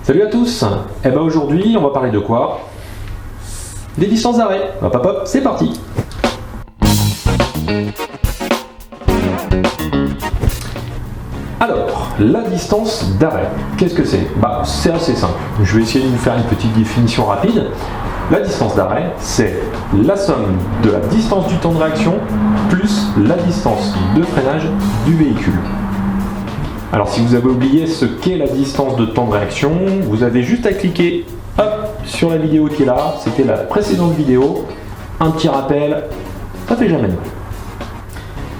Salut à tous. Eh ben aujourd'hui on va parler de quoi? Des distances d'arrêt. Hop hop hop, c'est parti. Alors, la distance d'arrêt, qu'est-ce que c'est? C'est assez simple. Je vais essayer de vous faire une petite définition rapide. La distance d'arrêt, c'est la somme de la distance du temps de réaction plus la distance de freinage du véhicule. Alors si vous avez oublié ce qu'est la distance de temps de réaction, vous avez juste à cliquer hop, sur la vidéo qui est là, c'était la précédente vidéo, un petit rappel, ça fait jamais de mal.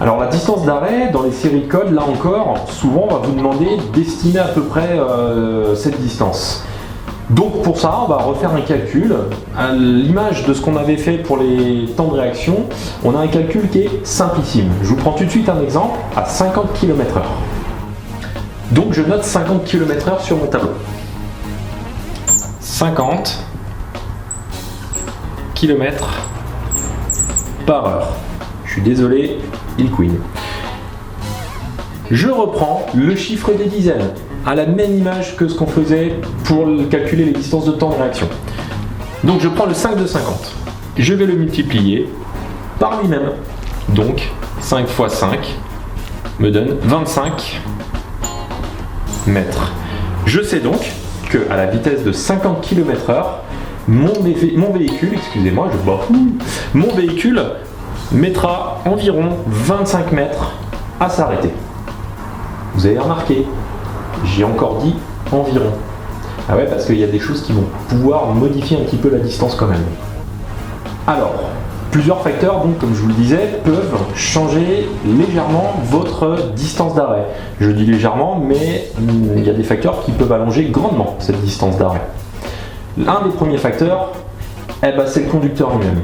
Alors la distance d'arrêt, dans les séries de codes, là encore, souvent on va vous demander d'estimer à peu près cette distance. Donc pour ça, on va refaire un calcul. À l'image de ce qu'on avait fait pour les temps de réaction, on a un calcul qui est simplissime. Je vous prends tout de suite un exemple à 50 km/h. Donc je note 50 km/h sur mon tableau. 50 km/h. Je suis désolé, il couine. Je reprends le chiffre des dizaines, à la même image que ce qu'on faisait pour calculer les distances de temps de réaction. Donc je prends le 5 de 50. Je vais le multiplier par lui-même. Donc 5 x 5 me donne 25 mètres. Je sais donc que à la vitesse de 50 km/h, mon véhicule, excusez-moi, mon véhicule mettra environ 25 mètres à s'arrêter. Vous avez remarqué, j'ai encore dit environ. Ah ouais, parce qu'il y a des choses qui vont pouvoir modifier un petit peu la distance quand même. Alors, plusieurs facteurs, donc, comme je vous le disais, peuvent changer légèrement votre distance d'arrêt. Je dis légèrement, mais il y a des facteurs qui peuvent allonger grandement cette distance d'arrêt. Un des premiers facteurs, c'est le conducteur lui-même.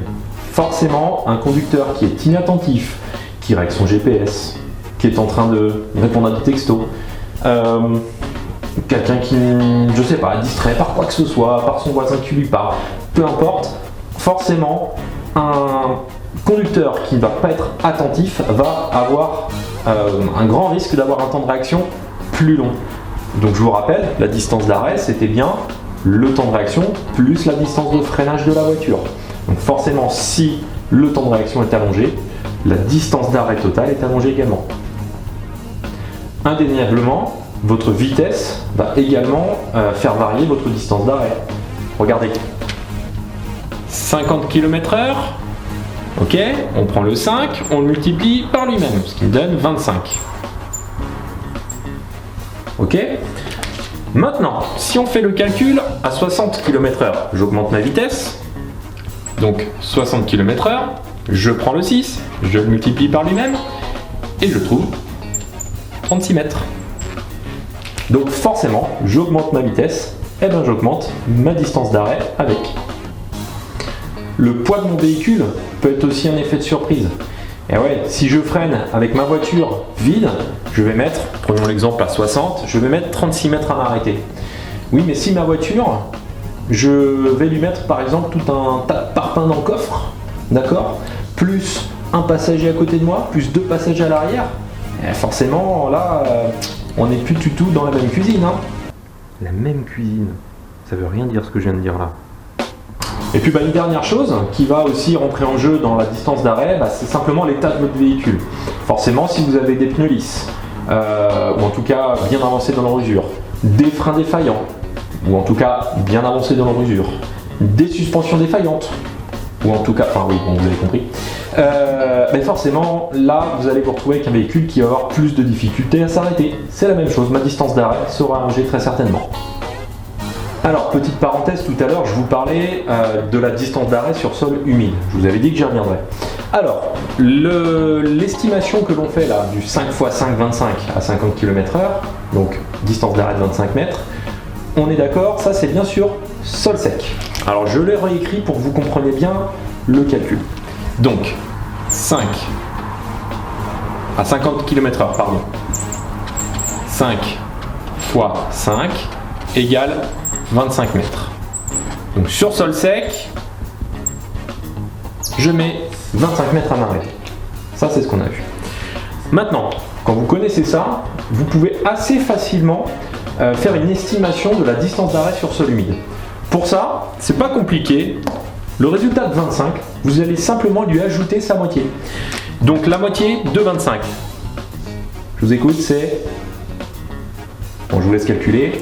Forcément, un conducteur qui est inattentif, qui règle son GPS, qui est en train de répondre à des textos, quelqu'un qui, je sais pas, est distrait par quoi que ce soit, par son voisin qui lui parle, peu importe, forcément, un conducteur qui ne va pas être attentif va avoir un grand risque d'avoir un temps de réaction plus long. Donc je vous rappelle, la distance d'arrêt, c'était bien le temps de réaction plus la distance de freinage de la voiture. Donc forcément, si le temps de réaction est allongé, la distance d'arrêt totale est allongée également. Indéniablement, votre vitesse va également faire varier votre distance d'arrêt. Regardez. 50 km/h, ok, on prend le 5, on le multiplie par lui-même, ce qui me donne 25. Ok. Maintenant, si on fait le calcul à 60 km/h, j'augmente ma vitesse, donc 60 km/h, je prends le 6, je le multiplie par lui-même, et je trouve 36 mètres. Donc forcément, j'augmente ma vitesse, et j'augmente ma distance d'arrêt avec. Le poids de mon véhicule peut être aussi un effet de surprise. Et ouais, si je freine avec ma voiture vide, je vais mettre, prenons l'exemple à 60, je vais mettre 36 mètres à m'arrêter. Oui, mais si ma voiture, je vais lui mettre par exemple tout un tas de parpaings dans le coffre, d'accord, plus un passager à côté de moi, plus 2 passagers à l'arrière, forcément là, on n'est plus du tout dans la même cuisine. Hein. La même cuisine, ça veut rien dire ce que je viens de dire là. Et puis une dernière chose qui va aussi rentrer en jeu dans la distance d'arrêt, c'est simplement l'état de votre véhicule. Forcément, si vous avez des pneus lisses, ou en tout cas bien avancés dans leur usure, des freins défaillants, ou en tout cas bien avancés dans leur usure, des suspensions défaillantes, ou en tout cas, vous avez compris, mais forcément, là, vous allez vous retrouver avec un véhicule qui va avoir plus de difficultés à s'arrêter. C'est la même chose, ma distance d'arrêt sera allongée très certainement. Alors, petite parenthèse, tout à l'heure, je vous parlais de la distance d'arrêt sur sol humide. Je vous avais dit que j'y reviendrai. Alors, l'estimation que l'on fait là, du 5 x 5, 25 à 50 km/h, donc distance d'arrêt de 25 mètres, on est d'accord, ça c'est bien sûr sol sec. Alors, je l'ai réécrit pour que vous compreniez bien le calcul. Donc, 5 à 50 km/h, pardon. 5 x 5 égale 25 mètres. Donc sur sol sec, je mets 25 mètres à m'arrêter. Ça, c'est ce qu'on a vu. Maintenant, quand vous connaissez ça, vous pouvez assez facilement faire une estimation de la distance d'arrêt sur sol humide. Pour ça, c'est pas compliqué. Le résultat de 25, vous allez simplement lui ajouter sa moitié. Donc la moitié de 25. Je vous écoute, c'est... Bon, je vous laisse calculer.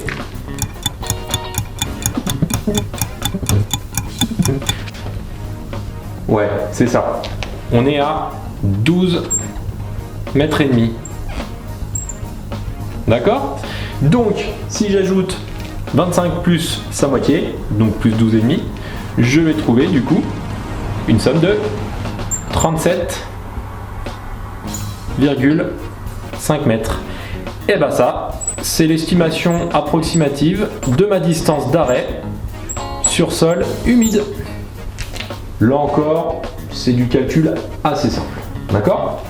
Ouais, c'est ça. On est à 12 mètres et demi. D'accord? Donc, si j'ajoute 25 plus sa moitié, donc plus 12 et demi, je vais trouver du coup une somme de 37,5 mètres. Et ben ça, c'est l'estimation approximative de ma distance d'arrêt sur sol humide. Là encore, c'est du calcul assez simple. D'accord?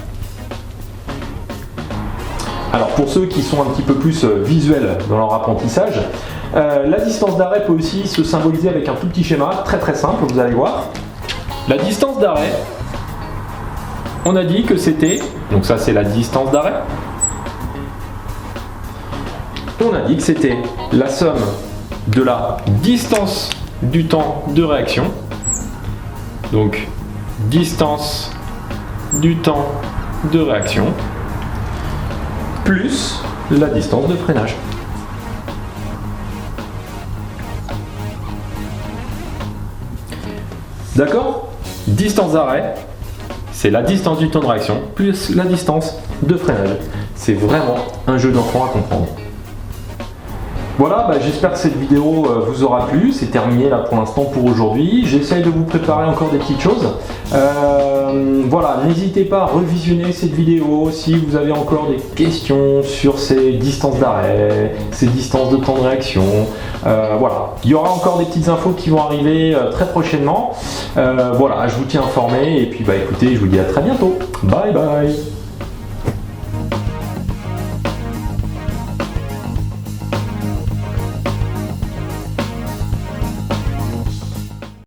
Alors pour ceux qui sont un petit peu plus visuels dans leur apprentissage, la distance d'arrêt peut aussi se symboliser avec un tout petit schéma très très simple, vous allez voir. La distance d'arrêt, on a dit que c'était, donc ça c'est la distance d'arrêt, on a dit que c'était la somme de la distance du temps de réaction, donc distance du temps de réaction, plus la distance de freinage. D'accord? Distance d'arrêt, c'est la distance du temps de réaction plus la distance de freinage. C'est vraiment un jeu d'enfant à comprendre. Voilà, j'espère que cette vidéo vous aura plu. C'est terminé là pour l'instant pour aujourd'hui. J'essaye de vous préparer encore des petites choses. Voilà, n'hésitez pas à revisionner cette vidéo si vous avez encore des questions sur ces distances d'arrêt, ces distances de temps de réaction. Voilà, il y aura encore des petites infos qui vont arriver très prochainement. Voilà, je vous tiens informé et puis écoutez, je vous dis à très bientôt. Bye bye.